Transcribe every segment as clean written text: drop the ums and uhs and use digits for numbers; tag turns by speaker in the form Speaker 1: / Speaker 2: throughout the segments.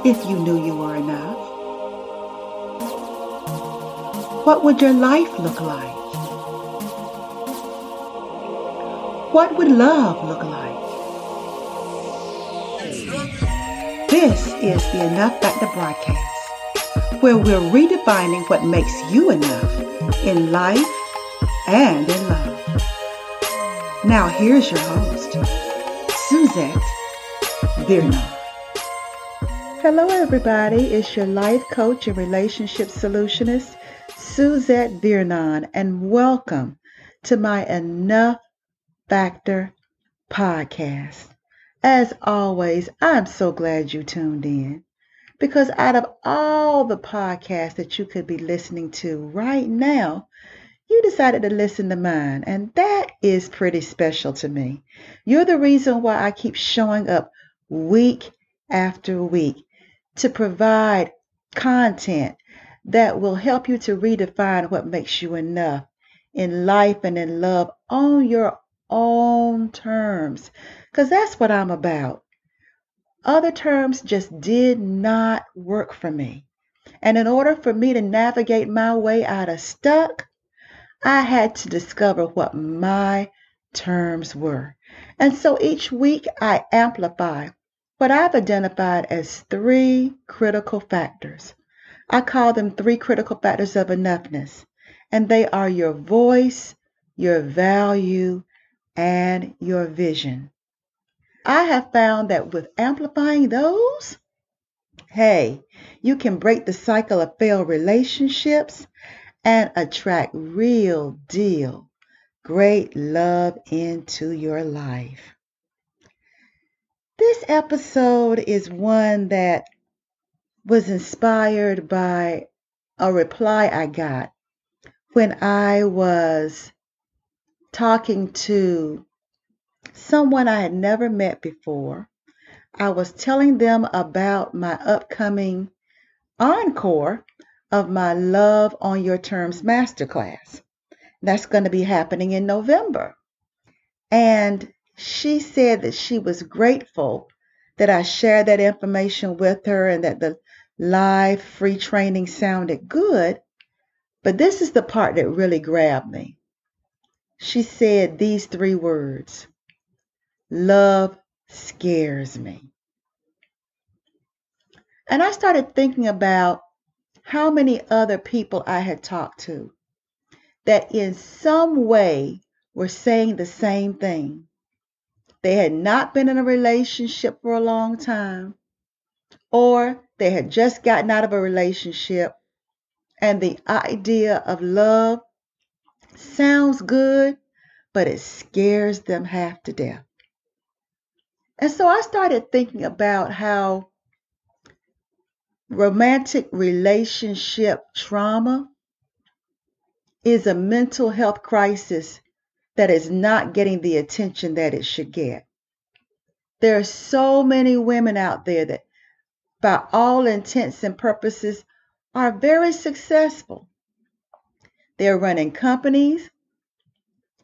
Speaker 1: if you knew you were enough? What would your life look like? What would love look like? This is the Enough Factor broadcast, where we're redefining what makes you enough in life and in love. Now here's your host, Suzette Virnon. Hello everybody, it's your life coach and relationship solutionist, Suzette Virnon, and welcome to my Enough Factor podcast. As always, I'm so glad you tuned in, because out of all the podcasts that you could be listening to right now, you decided to listen to mine, and that is pretty special to me. You're the reason why I keep showing up week after week to provide content that will help you to redefine what makes you enough in life and in love on your own terms, because that's what I'm about. Other terms just did not work for me. And in order for me to navigate my way out of stuck, I had to discover what my terms were. And so each week I amplify what I've identified as 3 critical factors. I call them 3 critical factors of enoughness. And they are your voice, your value, and your vision. I have found that with amplifying those, you can break the cycle of failed relationships and attract real deal, great love into your life. This episode is one that was inspired by a reply I got when I was talking to someone I had never met before. I was telling them about my upcoming encore of my Love on Your Terms masterclass. That's going to be happening in November. And she said that she was grateful that I shared that information with her and that the live free training sounded good. But this is the part that really grabbed me. She said these 3 words: love scares me. And I started thinking about how many other people I had talked to that in some way were saying the same thing. They had not been in a relationship for a long time, or they had just gotten out of a relationship, and the idea of love sounds good, but it scares them half to death. And so I started thinking about how romantic relationship trauma is a mental health crisis that is not getting the attention that it should get. There are so many women out there that, by all intents and purposes, are very successful. They're running companies.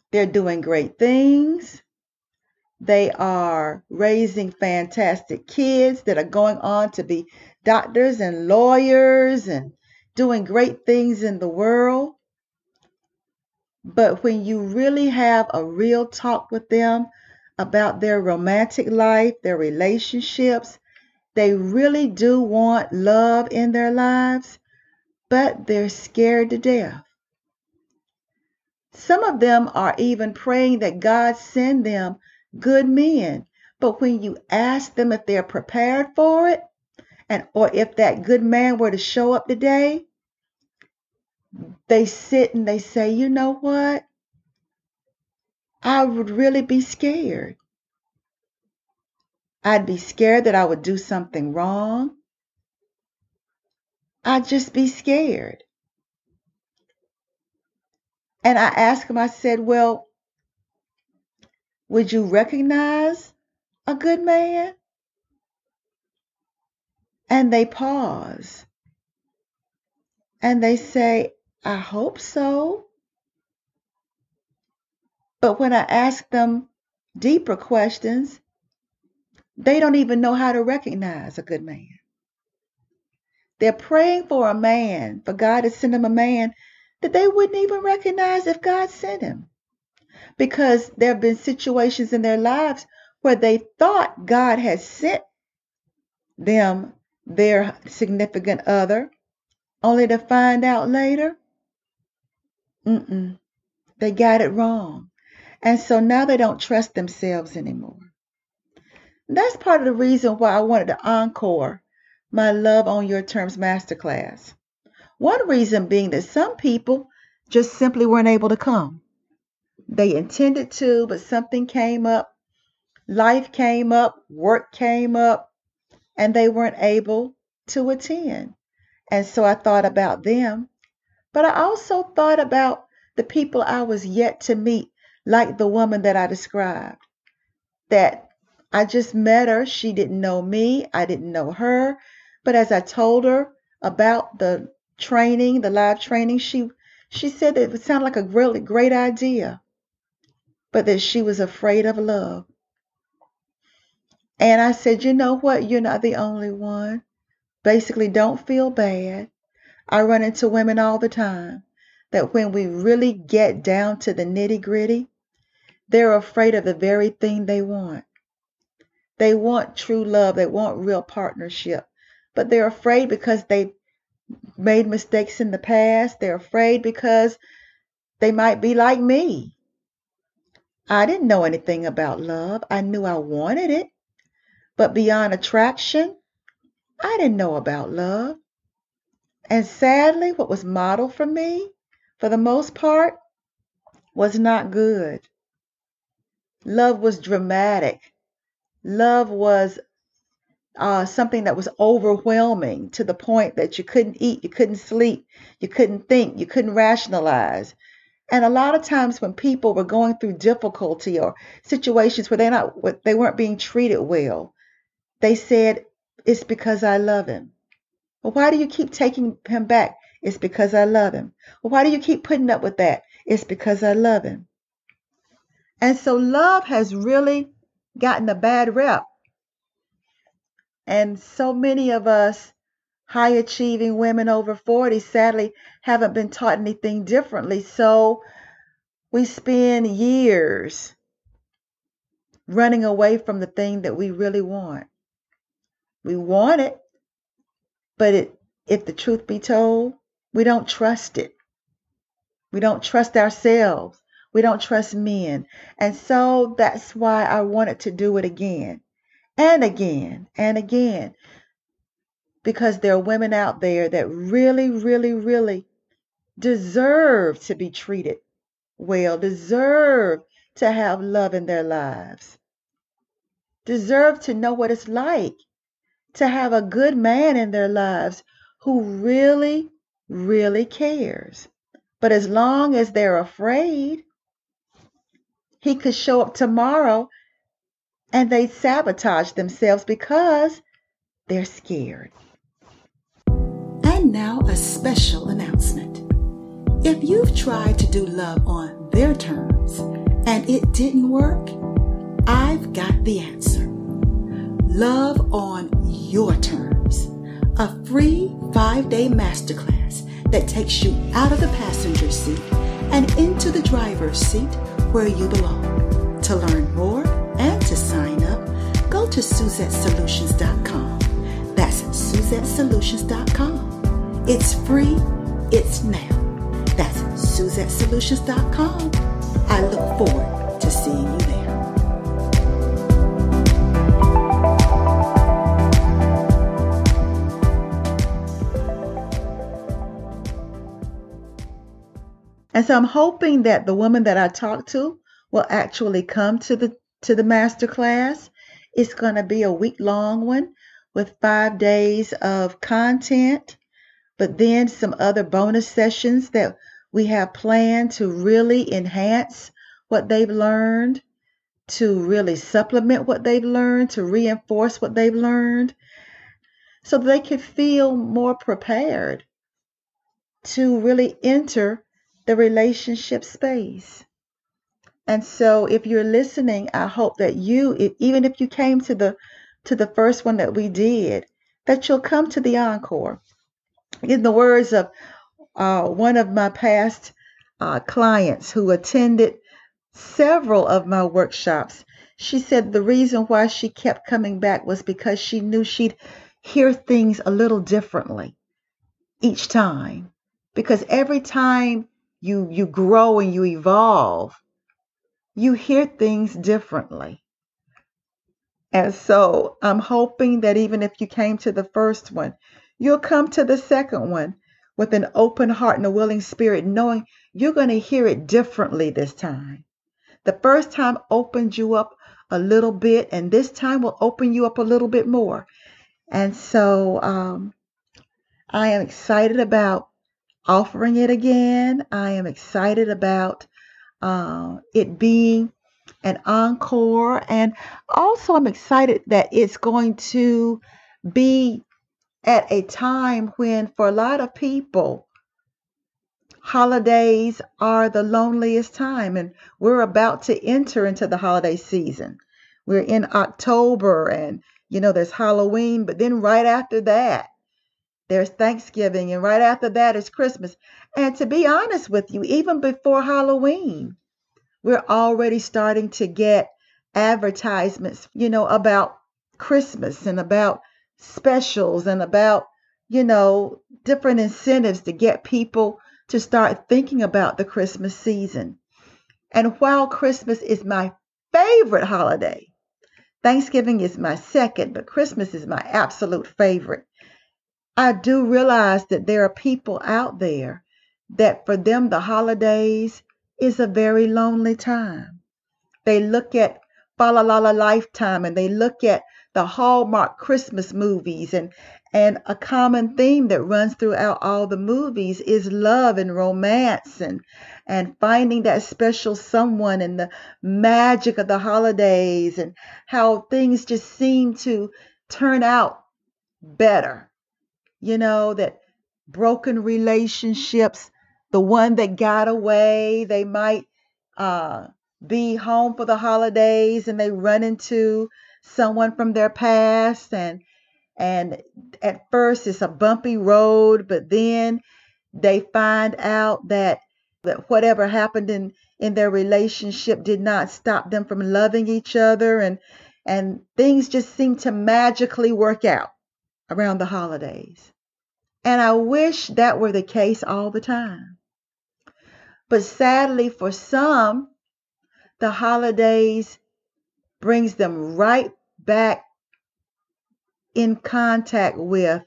Speaker 1: They're doing great things. They are raising fantastic kids that are going on to be doctors and lawyers and doing great things in the world. But when you really have a real talk with them about their romantic life, their relationships, they really do want love in their lives, but they're scared to death. Some of them are even praying that God send them good men. But when you ask them if they're prepared for it, or if that good man were to show up today, they sit and they say, you know what? I would really be scared. I'd be scared that I would do something wrong. I'd just be scared. And I asked him, I said, well, would you recognize a good man? And they pause. And they say, I hope so. But when I ask them deeper questions, they don't even know how to recognize a good man. They're praying for a man, for God to send them a man that they wouldn't even recognize if God sent him. Because there have been situations in their lives where they thought God had sent them their significant other, only to find out later, they got it wrong. And so now they don't trust themselves anymore. That's part of the reason why I wanted to encore my Love on Your Terms masterclass. One reason being that some people just simply weren't able to come. They intended to, but something came up, life came up, work came up, and they weren't able to attend. And so I thought about them, but I also thought about the people I was yet to meet, like the woman that I described, that I just met her. She didn't know me. I didn't know her. But as I told her about the training, the live training, she said that it sounded like a really great idea, but that she was afraid of love. And I said, you know what? You're not the only one. Basically, don't feel bad. I run into women all the time that when we really get down to the nitty-gritty, they're afraid of the very thing they want. They want true love. They want real partnership. But they're afraid because they made mistakes in the past. They're afraid because they might be like me. I didn't know anything about love. I knew I wanted it. But beyond attraction, I didn't know about love. And sadly, what was modeled for me, for the most part, was not good. Love was dramatic. Love was something that was overwhelming to the point that you couldn't eat, you couldn't sleep, you couldn't think, you couldn't rationalize. And a lot of times when people were going through difficulty or situations where they weren't being treated well, they said, it's because I love him. Well, why do you keep taking him back? It's because I love him. Well, why do you keep putting up with that? It's because I love him. And so love has really gotten a bad rep. And so many of us high achieving women over 40 sadly haven't been taught anything differently. So we spend years running away from the thing that we really want. We want it, but if the truth be told, we don't trust it. We don't trust ourselves. We don't trust men. And so that's why I wanted to do it again and again and again. Because there are women out there that really, really, really deserve to be treated well, deserve to have love in their lives, deserve to know what it's like to have a good man in their lives who really, really cares. But as long as they're afraid, he could show up tomorrow and they sabotage themselves because they're scared. And now a special announcement. If you've tried to do love on their terms and it didn't work, I've got the answer. Love on Your Terms, a free 5-day masterclass that takes you out of the passenger seat and into the driver's seat where you belong. To learn more and to sign up, go to SuzetteSolutions.com. That's SuzetteSolutions.com. It's free. It's now. That's SuzetteSolutions.com. I look forward to seeing you there. And so I'm hoping that the woman that I talked to will actually come to the master class. It's going to be a week-long one with 5 days of content, but then some other bonus sessions that we have planned to really enhance what they've learned, to really supplement what they've learned, to reinforce what they've learned, so that they can feel more prepared to really enter the relationship space. And so if you're listening, I hope that even if you came to the first one that we did, that you'll come to the encore. In the words of one of my past clients who attended several of my workshops, she said the reason why she kept coming back was because she knew she'd hear things a little differently each time. Because every time you grow and you evolve, you hear things differently. And so I'm hoping that even if you came to the first one, you'll come to the second one with an open heart and a willing spirit, knowing you're going to hear it differently this time. The first time opened you up a little bit, and this time will open you up a little bit more. And so I am excited about offering it again. I am excited about it being an encore. And also, I'm excited that it's going to be at a time when, for a lot of people, holidays are the loneliest time. And we're about to enter into the holiday season. We're in October, and there's Halloween, but then right after that, there's Thanksgiving, and right after that is Christmas. And to be honest with you, even before Halloween, we're already starting to get advertisements, about Christmas and about specials and about, different incentives to get people to start thinking about the Christmas season. And while Christmas is my favorite holiday, Thanksgiving is my second, but Christmas is my absolute favorite. I do realize that there are people out there that for them the holidays is a very lonely time. They look at Fa La La La Lifetime, and they look at the Hallmark Christmas movies, and a common theme that runs throughout all the movies is love and romance and finding that special someone and the magic of the holidays and how things just seem to turn out better. That broken relationships, the one that got away, they might be home for the holidays and they run into someone from their past, and at first it's a bumpy road, but then they find out that whatever happened in their relationship did not stop them from loving each other, and things just seem to magically work out around the holidays. And I wish that were the case all the time. But sadly, for some, the holidays brings them right back in contact with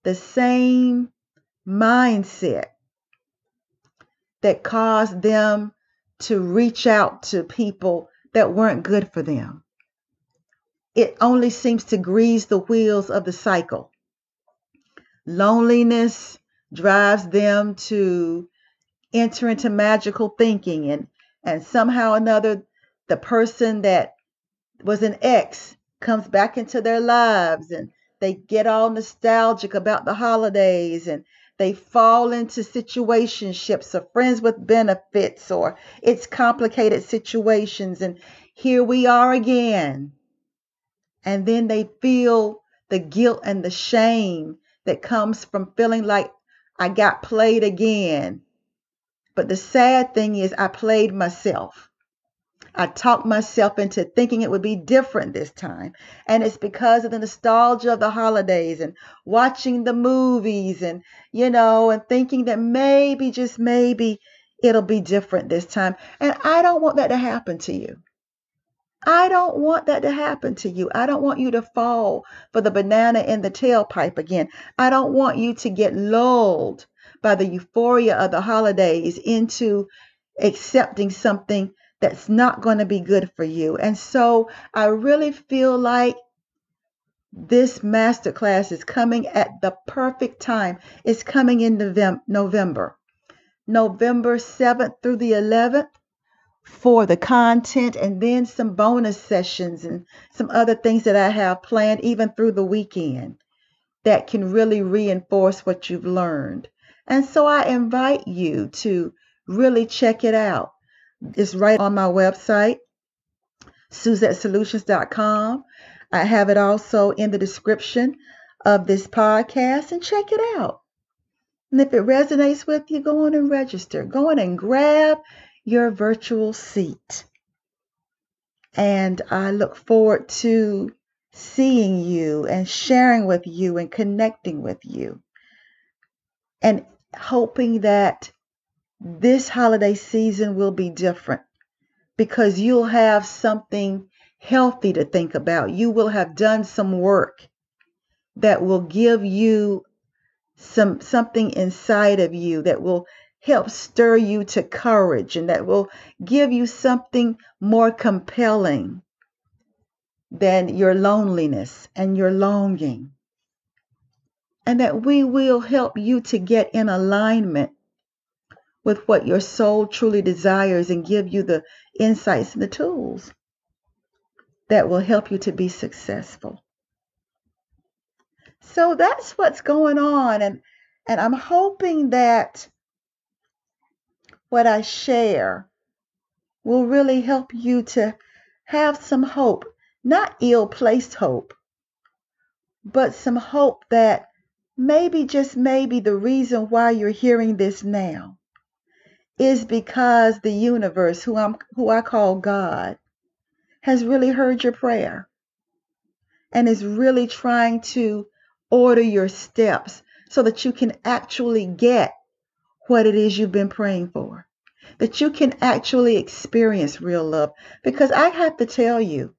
Speaker 1: the same mindset that caused them to reach out to people that weren't good for them. It only seems to grease the wheels of the cycle. Loneliness drives them to enter into magical thinking, and somehow or another, the person that was an ex comes back into their lives, and they get all nostalgic about the holidays, and they fall into situationships or friends with benefits, or it's complicated situations, and here we are again. And then they feel the guilt and the shame that comes from feeling like I got played again. But the sad thing is I played myself. I talked myself into thinking it would be different this time. And it's because of the nostalgia of the holidays and watching the movies and thinking that maybe, just maybe, it'll be different this time. And I don't want that to happen to you. I don't want that to happen to you. I don't want you to fall for the banana in the tailpipe again. I don't want you to get lulled by the euphoria of the holidays into accepting something that's not going to be good for you. And so I really feel like this masterclass is coming at the perfect time. It's coming in November 7th through the 11th. For the content, and then some bonus sessions and some other things that I have planned even through the weekend that can really reinforce what you've learned. And so I invite you to really check it out. It's right on my website, SuzetteSolutions.com. I have it also in the description of this podcast, and check it out. And if it resonates with you, go on and register. Go on and grab your virtual seat. And I look forward to seeing you and sharing with you and connecting with you. And hoping that this holiday season will be different because you'll have something healthy to think about. You will have done some work that will give you something inside of you that will help stir you to courage and that will give you something more compelling than your loneliness and your longing. And that we will help you to get in alignment with what your soul truly desires and give you the insights and the tools that will help you to be successful. So that's what's going on. And I'm hoping that what I share will really help you to have some hope, not ill-placed hope, but some hope that maybe, just maybe, the reason why you're hearing this now is because the universe, who I call God, has really heard your prayer and is really trying to order your steps so that you can actually get what it is you've been praying for, that you can actually experience real love. Because I have to tell you,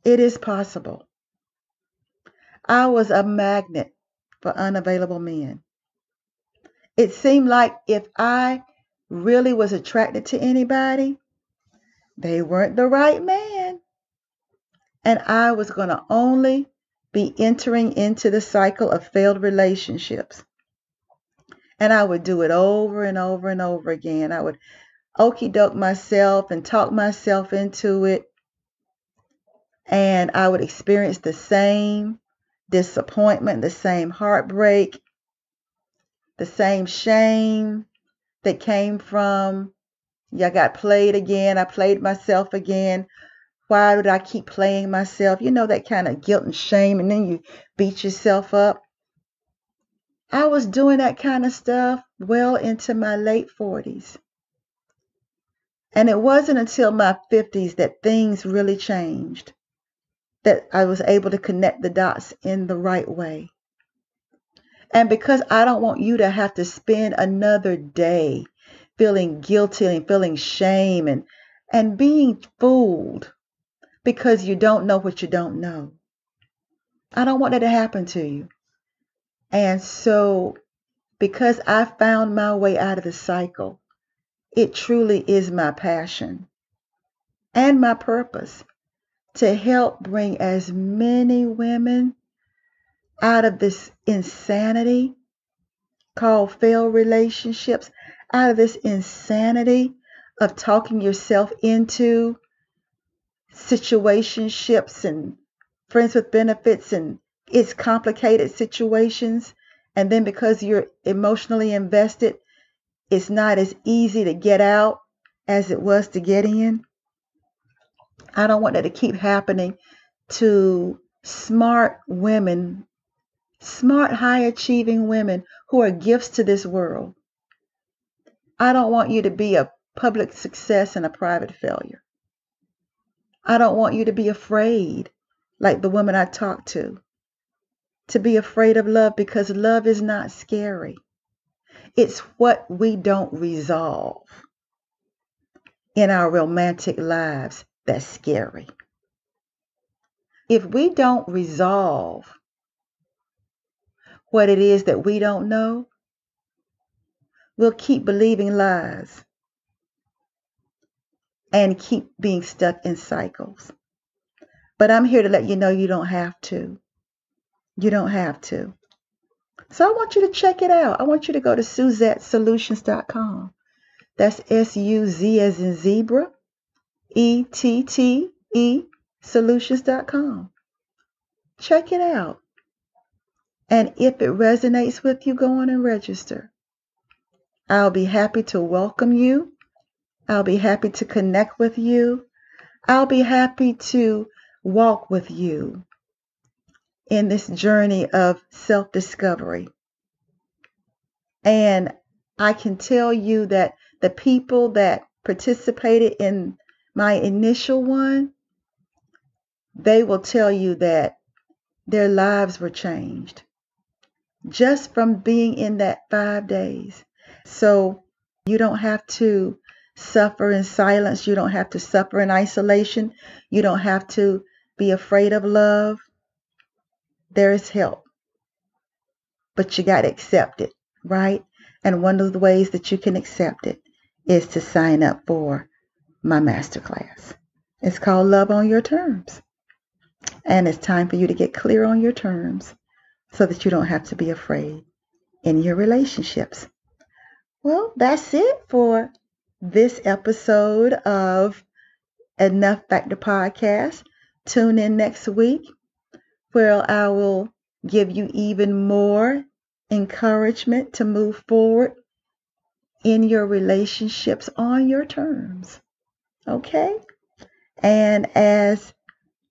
Speaker 1: it is possible. I was a magnet for unavailable men. It seemed like if I really was attracted to anybody, they weren't the right man. And I was going to only be entering into the cycle of failed relationships. And I would do it over and over and over again. I would okey doke myself and talk myself into it. And I would experience the same disappointment, the same heartbreak, the same shame that came from, I got played again. I played myself again. Why did I keep playing myself? You know, that kind of guilt and shame, and then you beat yourself up. I was doing that kind of stuff well into my late 40s. And it wasn't until my 50s that things really changed, that I was able to connect the dots in the right way. And because I don't want you to have to spend another day feeling guilty and feeling shame and being fooled because you don't know what you don't know. I don't want that to happen to you. And so, because I found my way out of the cycle, it truly is my passion and my purpose to help bring as many women out of this insanity called failed relationships, out of this insanity of talking yourself into situationships and friends with benefits and it's complicated situations. And then because you're emotionally invested, it's not as easy to get out as it was to get in. I don't want that to keep happening to smart women, smart, high-achieving women who are gifts to this world. I don't want you to be a public success and a private failure. I don't want you to be afraid, like the woman I talked to be afraid of love, because love is not scary. It's what we don't resolve in our romantic lives that's scary. If we don't resolve what it is that we don't know, we'll keep believing lies and keep being stuck in cycles. But I'm here to let you know you don't have to. You don't have to. So I want you to check it out. I want you to go to SuzetteSolutions.com. That's S-U-Z as in zebra, E-T-T-E, solutions.com. Check it out. And if it resonates with you, go on and register. I'll be happy to welcome you. I'll be happy to connect with you. I'll be happy to walk with you in this journey of self-discovery. And I can tell you that the people that participated in my initial one, they will tell you that their lives were changed just from being in that 5 days. So you don't have to suffer in silence. You don't have to suffer in isolation. You don't have to be afraid of love. There is help, but you got to accept it, right? And one of the ways that you can accept it is to sign up for my masterclass. It's called Love on Your Terms. And it's time for you to get clear on your terms so that you don't have to be afraid in your relationships. Well, that's it for this episode of Enough Factor Podcast. Tune in next week where I will give you even more encouragement to move forward in your relationships on your terms. Okay? And as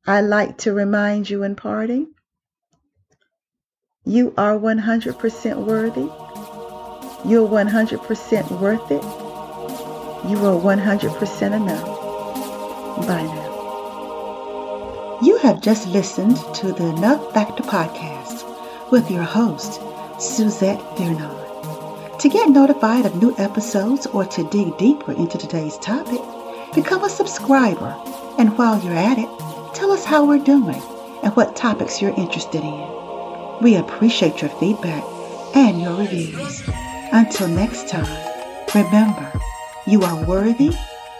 Speaker 1: I like to remind you in parting, you are 100% worthy. You're 100% worth it. You are 100% enough. Bye now. You have just listened to the Enough Factor Podcast with your host, Suzette Vernon. To get notified of new episodes or to dig deeper into today's topic, become a subscriber. And while you're at it, tell us how we're doing and what topics you're interested in. We appreciate your feedback and your reviews. Until next time, remember, you are worthy,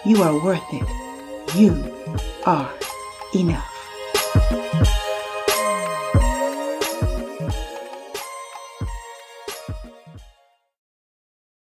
Speaker 1: you are worth it, you are enough.